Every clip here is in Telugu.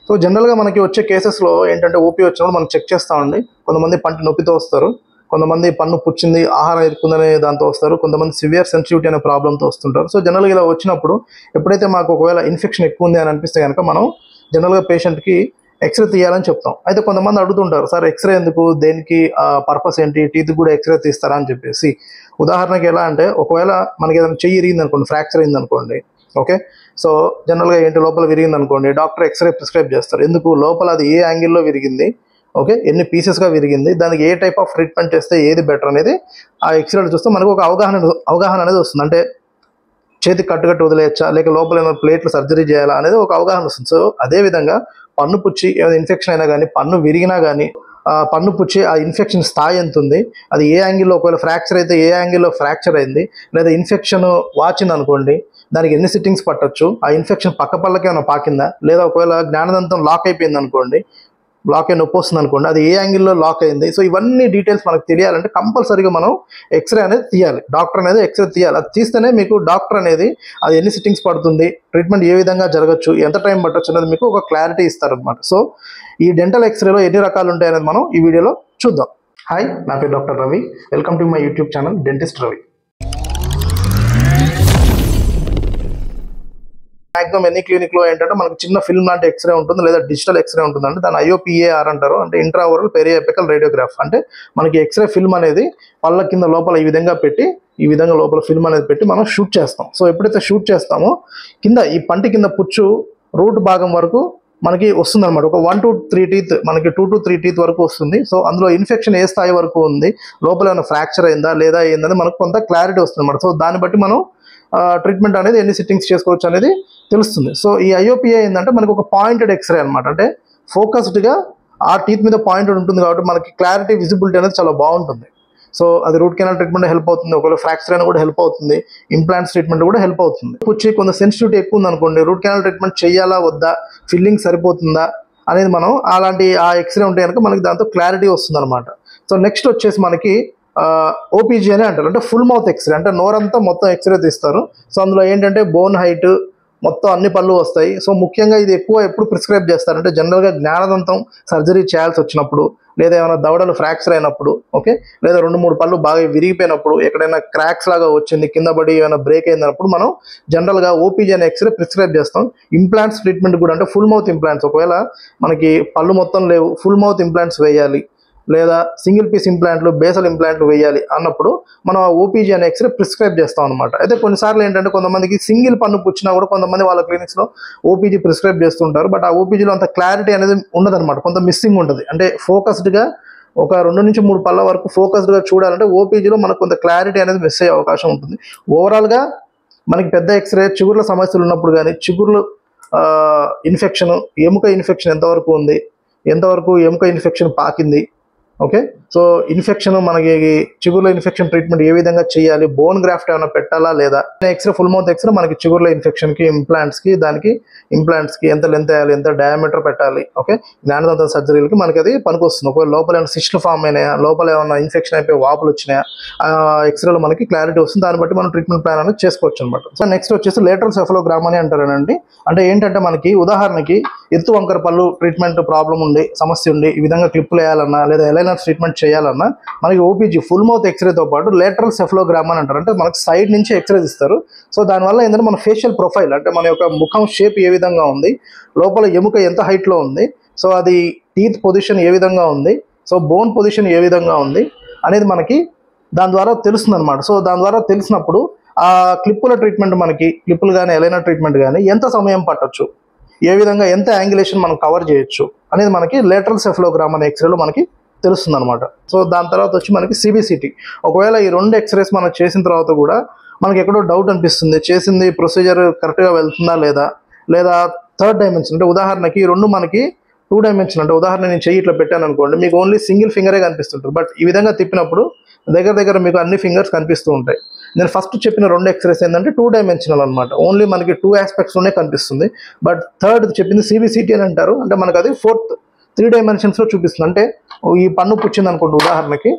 సో జనరల్గా మనకి వచ్చే కేసెస్లో ఏంటంటే ఓపీ వచ్చినప్పుడు మనం చెక్ చేస్తామండి. కొంతమంది పంటి నొప్పితో వస్తారు, కొంతమంది పన్ను పుచ్చింది ఆహారం ఇరుక్కుందనే దాంతో వస్తారు, కొంతమంది సివియర్ సెన్సిటివిటీ అనే ప్రాబ్లంతో వస్తుంటారు. సో జనరల్గా ఇలా వచ్చినప్పుడు ఎప్పుడైతే మాకు ఒకవేళ ఇన్ఫెక్షన్ ఎక్కువ ఉంది అని అనిపిస్తే కనుక మనం జనరల్గా పేషెంట్కి ఎక్స్రే తీయాలని చెప్తాం. అయితే కొంతమంది అడుగుతుంటారు, సార్ ఎక్స్రే ఎందుకు, దేనికి, పర్పస్ ఏంటి, టీత్ కూడా ఎక్స్రే తీస్తారా అని చెప్పేసి. ఉదాహరణకి ఎలా అంటే ఒకవేళ మనకి ఏదైనా చెయ్యి ఇరిగింది అనుకోండి, ఫ్రాక్చర్ అయింది అనుకోండి, ఓకే. సో జనరల్గా ఏంటి, లోపల విరిగింది అనుకోండి, డాక్టర్ ఎక్స్రే ప్రిస్క్రైబ్ చేస్తారు. ఎందుకు, లోపల అది ఏ యాంగిల్లో విరిగింది, ఓకే, ఎన్ని పీసెస్గా విరిగింది, దానికి ఏ టైప్ ఆఫ్ ట్రీట్మెంట్ చేస్తే ఏది బెటర్ అనేది ఆ ఎక్స్రేలో చూస్తే మనకు ఒక అవగాహన అనేది వస్తుంది. అంటే చేతికి కట్టుకట్టు వదిలేయచ్చా, లేక లోపల ఏమైనా ప్లేట్లు సర్జరీ చేయాలా అనేది ఒక అవగాహన వస్తుంది. సో అదేవిధంగా పన్ను పుచ్చి ఏమైనా ఇన్ఫెక్షన్ అయినా కానీ, పన్ను విరిగినా కానీ, పన్ను పుచ్చి ఆ ఇన్ఫెక్షన్ స్థాయి ఎంత ఉంది, అది ఏ యాంగిల్లో, ఒకవేళ ఫ్రాక్చర్ అయితే ఏ యాంగిల్లో ఫ్రాక్చర్ అయింది, లేదా ఇన్ఫెక్షన్ వాచింది అనుకోండి, దానికి ఎన్ని సిట్టింగ్స్ పట్టొచ్చు, ఆ ఇన్ఫెక్షన్ పక్క పళ్ళకి ఏమైనా పాకిందా, లేదా ఒకవేళ జ్ఞానదంతం లాక్ అయిపోయింది అనుకోండి, లాక్ అయి నొప్పి వస్తుంది అనుకోండి, అది ఏ యాంగిల్లో లాక్ అయింది. సో ఇవన్నీ డీటెయిల్స్ మనకు తెలియాలంటే కంపల్సరీగా మనం ఎక్స్రే అనేది తీయాలి, డాక్టర్ అనేది ఎక్స్రే తీయాలి. అది తీస్తేనే మీకు డాక్టర్ అనేది అది ఎన్ని సిట్టింగ్స్ పడుతుంది, ట్రీట్మెంట్ ఏ విధంగా జరగచ్చు, ఎంత టైం పట్టొచ్చు అనేది మీకు ఒక క్లారిటీ ఇస్తారనమాట. సో ఈ డెంటల్ ఎక్స్రేలో ఎన్ని రకాలు ఉంటాయి అనేది మనం ఈ వీడియోలో చూద్దాం. హాయ్, నా పేరు doctor Ravi. Welcome to my YouTube channel dentist Ravi. Maximum ఎన్ని క్లినిక్లో ఏంటంటే మనకు చిన్న ఫిల్మ్ లాంటి ఎక్స్రే ఉంటుంది, లేదా డిజిటల్ ఎక్స్రే ఉంటుంది. అంటే దాన్ని IOPAR అంటారు, అంటే ఇంట్రాఓరల్ పెరియాపికల్ రేడియోగ్రాఫ్. అంటే మనకి ఎక్స్రే ఫిల్మ్ అనేది పళ్ళ కింద లోపల ఈ విధంగా పెట్టి, ఈ విధంగా లోపల ఫిల్మ్ అనేది పెట్టి మనం షూట్ చేస్తాం. సో ఎప్పుడైతే షూట్ చేస్తామో కింద ఈ పంటి కింద పుచ్చు రూట్ భాగం వరకు మనకి వస్తుంది అనమాట. ఒక 1 to 3 టీత్, మనకి 2 to 3 టీత్ వరకు వస్తుంది. సో అందులో ఇన్ఫెక్షన్ ఏ స్థాయి వరకు ఉంది, లోపల ఏమైనా ఫ్రాక్చర్ అయిందా లేదా ఏందని మనకు కొంత క్లారిటీ వస్తుంది అనమాట. సో దాన్ని బట్టి మనం ట్రీట్మెంట్ అనేది ఎన్ని సిట్టింగ్స్ చేసుకోవచ్చు అనేది తెలుస్తుంది. సో ఈ IOPA ఏంటంటే మనకు ఒక పాయింటెడ్ ఎక్స్రే అనమాట. అంటే ఫోకస్డ్గా ఆ టీత్ మీద పాయింటెడ్ ఉంటుంది కాబట్టి మనకి క్లారిటీ, విజిబిలిటీ అనేది చాలా బాగుంటుంది. సో అది రూట్ కెనాల్ ట్రీట్మెంట్ హెల్ప్ అవుతుంది, ఒకవేళ ఫ్రాక్చర్ అయినా కూడా హెల్ప్ అవుతుంది, ఇంప్లాంట్స్ ట్రీట్మెంట్ కూడా హెల్ప్ అవుతుంది. పుచ్చి కొంత సెన్సిటివిటీ ఎక్కువ ఉంది అనుకోండి, రూట్ కెనాల్ ట్రీట్మెంట్ చేయాలా వద్దా, ఫిల్లింగ్ సరిపోతుందా అనేది మనం అలాంటి ఆ ఎక్స్రే ఉంటే కనుక మనకి దాంతో క్లారిటీ వస్తుంది అనమాట. సో నెక్స్ట్ వచ్చేసి మనకి OPG అని అంటారు, అంటే ఫుల్ మౌత్ ఎక్స్రే. అంటే నోరంతా మొత్తం ఎక్స్రే తీస్తారు. సో అందులో ఏంటంటే బోన్ హైట్ మొత్తం అన్ని పళ్ళు వస్తాయి. సో ముఖ్యంగా ఇది ఎక్కువ ఎప్పుడు ప్రిస్క్రైబ్ చేస్తారంటే జనరల్గా జ్ఞానదంతం సర్జరీ చేయాల్సి వచ్చినప్పుడు, లేదా ఏమైనా దవడలు ఫ్రాక్చర్ అయినప్పుడు, ఓకే, లేదా 2-3 పళ్ళు బాగా విరిగిపోయినప్పుడు, ఎక్కడైనా క్రాక్స్ లాగా వచ్చింది, కింద పడి ఏమైనా బ్రేక్ అయినప్పుడు మనం జనరల్గా OPG అనే ఎక్స్రే ప్రిస్క్రైబ్ చేస్తాం. ఇంప్లాంట్స్ ట్రీట్మెంట్ కూడా, అంటే ఫుల్ మౌత్ ఇంప్లాంట్స్, ఒకవేళ మనకి పళ్ళు మొత్తం లేవు, ఫుల్ మౌత్ ఇంప్లాంట్స్ వేయాలి, లేదా సింగిల్ పీస్ ఇంప్లాంట్లు, బేసల్ ఇంప్లాంట్లు వేయాలి అన్నప్పుడు మనం OPG అనే ఎక్స్రే ప్రిస్క్రైబ్ చేస్తాం అనమాట. అయితే కొన్నిసార్లు ఏంటంటే కొంతమందికి సింగిల్ పన్ను పుచ్చినా కూడా కొంతమంది వాళ్ళ క్లినిక్స్లో OPG ప్రిస్క్రైబ్ చేస్తుంటారు. బట్ ఆ OPGలో అంత క్లారిటీ అనేది ఉండదన్నమాట, కొంత మిస్సింగ్ ఉంటుంది. అంటే ఫోకస్డ్గా ఒక 2 నుంచి 3 పళ్ళ వరకు ఫోకస్డ్గా చూడాలంటే OPGలో మనకు కొంత క్లారిటీ అనేది మిస్ అయ్యే అవకాశం ఉంటుంది. ఓవరాల్గా మనకి పెద్ద ఎక్స్రే చిగుర్ల సమస్యలు ఉన్నప్పుడు కానీ, చిగుర్లు ఇన్ఫెక్షన్, ఎముక ఇన్ఫెక్షన్ ఎంతవరకు ఉంది, ఎంతవరకు ఎముక ఇన్ఫెక్షన్ పాకింది, ఓకే. సో ఇన్ఫెక్షన్, మనకి చిగుర్ల ఇన్ఫెక్షన్ ట్రీట్మెంట్ ఏ విధంగా చేయాలి, బోన్ గ్రాఫ్ట్ ఏమైనా పెట్టాలా లేదా, ఎక్స్రే ఫుల్ మౌత్ ఎక్స్రే మనకి చిగుర్ల ఇన్ఫెక్షన్కి, ఇంప్లాంట్స్కి, దానికి ఇంప్లాంట్స్కి ఎంత లెంత్ వేయాలి, ఎంత డయామీటర్ పెట్టాలి, ఓకే, జ్ఞానదంత సర్జరీలకి మనకి అది పనికొస్తుంది. ఒకవేళ లోపల ఏమైనా సిస్టులు ఫామ్ అయినాయా, లోపల ఏమైనా ఇన్ఫెక్షన్ అయిపోయి వాపులు వచ్చినాయా, ఎక్స్రేలో మనకి క్లారిటీ వస్తుంది. దాన్ని బట్టి మనం ట్రీట్మెంట్ ప్లాన్ అనేది చేసుకోవచ్చు అనమాట. సో నెక్స్ట్ వచ్చేసి లేటరల్ సెఫలోగ్రామ్ అని అంటారండి. అంటే ఏంటంటే మనకి ఉదాహరణకి ఎత్తు వంకర పళ్ళు ట్రీట్మెంట్ ప్రాబ్లం ఉండి, సమస్య ఉండి, ఈ విధంగా క్లిప్పులు వేయాలన్నా, లేదా ఎలైనర్స్ ట్రీట్మెంట్ చేయాలన్నా మనకి OPG ఫుల్ మౌత్ ఎక్స్రేతో పాటు లేటరల్ సెఫలోగ్రామ్ అని అంటారు. అంటే మనకి సైడ్ నుంచి ఎక్స్రే ఇస్తారు. సో దానివల్ల ఏంటంటే మన ఫేషియల్ ప్రొఫైల్, అంటే మన యొక్క ముఖం షేప్ ఏ విధంగా ఉంది, లోపల ఎముక ఎంత హైట్లో ఉంది, సో అది టీత్ పొజిషన్ ఏ విధంగా ఉంది, సో బోన్ పొజిషన్ ఏ విధంగా ఉంది అనేది మనకి దాని ద్వారా తెలుస్తుంది అనమాట. సో దాని ద్వారా తెలిసినప్పుడు ఆ క్లిప్పుల ట్రీట్మెంట్, మనకి క్లిప్పులు కానీ ఎలైనర్ ట్రీట్మెంట్ కానీ ఎంత సమయం పట్టొచ్చు, ఏ విధంగా ఎంత యాంగిలేషన్ మనం కవర్ చేయొచ్చు అనేది మనకి లేటరల్ సెఫలోగ్రామ్ అనే ఎక్స్రేలో మనకి తెలుస్తుంది అనమాట. సో దాని తర్వాత వచ్చి మనకి CBCT. ఒకవేళ ఈ 2 ఎక్స్రేస్ మనం చేసిన తర్వాత కూడా మనకి ఎక్కడో డౌట్ అనిపిస్తుంది, చేసింది ప్రొసీజర్ కరెక్ట్గా వెళ్తుందా లేదా, లేదా థర్డ్ డైమెన్షన్, అంటే ఉదాహరణకి 2 మనకి 2 డైమెన్షన్, అంటే ఉదాహరణ నేను చెయ్యి ఇట్లా పెట్టాను అనుకోండి, మీకు ఓన్లీ సింగిల్ ఫింగరే కనిపిస్తుంటుంది. బట్ ఈ విధంగా తిప్పినప్పుడు దగ్గర మీకు అన్ని ఫింగర్స్ కనిపిస్తూ ఉంటాయి. నేను ఫస్ట్ చెప్పిన 2 ఎక్స్రేస్ ఏంటంటే 2 డైమెన్షనల్ అనమాట, ఓన్లీ మనకి 2 ఆస్పెక్ట్స్లోనే కనిపిస్తుంది. బట్ థర్డ్ చెప్పింది CBCT అని అంటారు, అంటే మనకు అది 4th 3 డైమెన్షన్స్లో చూపిస్తుంది. అంటే ఈ పన్ను పుచ్చింది అనుకోండి ఉదాహరణకి,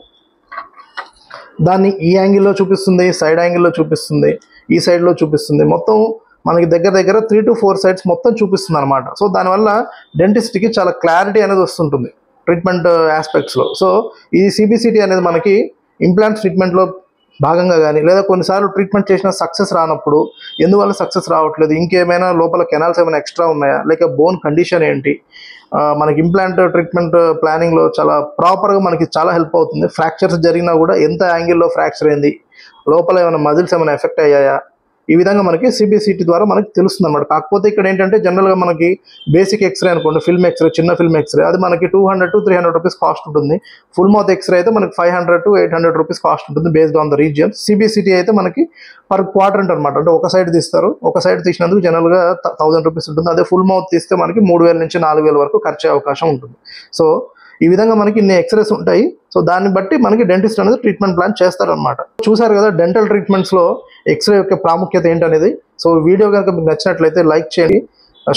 దాన్ని ఈ యాంగిల్లో చూపిస్తుంది, సైడ్ యాంగిల్లో చూపిస్తుంది, ఈ సైడ్లో చూపిస్తుంది, మొత్తం మనకి దగ్గర దగ్గర 3 to 4 సైడ్స్ మొత్తం చూపిస్తుంది అనమాట. సో దానివల్ల డెంటిస్ట్కి చాలా క్లారిటీ అనేది వస్తుంటుంది ట్రీట్మెంట్ ఆస్పెక్ట్స్లో. సో ఈ సిబిసిటీ అనేది మనకి ఇంప్లాంట్ ట్రీట్మెంట్లో భాగంగా కానీ లేదా కొన్నిసార్లు ట్రీట్మెంట్ చేసిన సక్సెస్ రానప్పుడు ఎందువల్ల సక్సెస్ రావట్లేదు, ఇంకేమైనా లోపల కెనాల్స్ ఏమైనా ఎక్స్ట్రా ఉన్నాయా, లేక బోన్ కండిషన్ ఏంటి, మనకి ఇంప్లాంట్ ట్రీట్మెంట్ ప్లానింగ్లో చాలా ప్రాపర్గా మనకి చాలా హెల్ప్ అవుతుంది. ఫ్రాక్చర్స్ జరిగినా కూడా ఎంత యాంగిల్లో ఫ్రాక్చర్ అయింది, లోపల ఏమైనా మజిల్స్ ఏమైనా ఎఫెక్ట్ అయ్యాయా, ఈ విధంగా మనకి సిబిసిటీ ద్వారా మనకి తెలుస్తుంది అనమాట. కాకపోతే ఇక్కడ ఏంటంటే జనరల్గా మనకి బేసిక్ ఎక్స్రే అనుకోండి, ఫిల్మ్ ఎక్స్రే, చిన్న ఫిల్మ్ ఎక్స్రే, అది మనకి 200 to 300 రూపీస్ కాస్ట్ ఉంటుంది. ఫుల్ మౌత్ ఎక్స్రే అయితే మనకి 500 to 800 రూపీస్ కాస్ట్ ఉంటుంది based on the region. CBCT అయితే మనకి పర్ క్వాడ్రంట్ అనమాట, అంటే ఒక సైడ్ తీస్తారు, ఒక సైడ్ తీసినందుకు జనరల్గా 1000 రూపీస్ ఉంటుంది. అదే ఫుల్ మౌత్ తీస్తే మనకి 3000 నుంచి 4000 వరకు ఖర్చు అయ్యే అవకాశం ఉంటుంది. సో ఈ విధంగా మనకి ఇన్ని ఎక్స్రేస్ ఉంటాయి. సో దాన్ని బట్టి మనకి డెంటిస్ట్ అనేది ట్రీట్మెంట్ ప్లాన్ చేస్తారనమాట. చూసారు కదా డెంటల్ ట్రీట్మెంట్స్లో ఎక్స్రే యొక్క ప్రాముఖ్యత ఏంటనేది. సో వీడియో కనుక మీకు నచ్చినట్లయితే లైక్ చేయండి,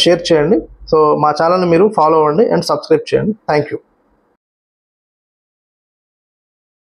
షేర్ చేయండి. సో మా ఛానల్ని మీరు ఫాలో అవ్వండి అండ్ సబ్స్క్రైబ్ చేయండి. Thank you.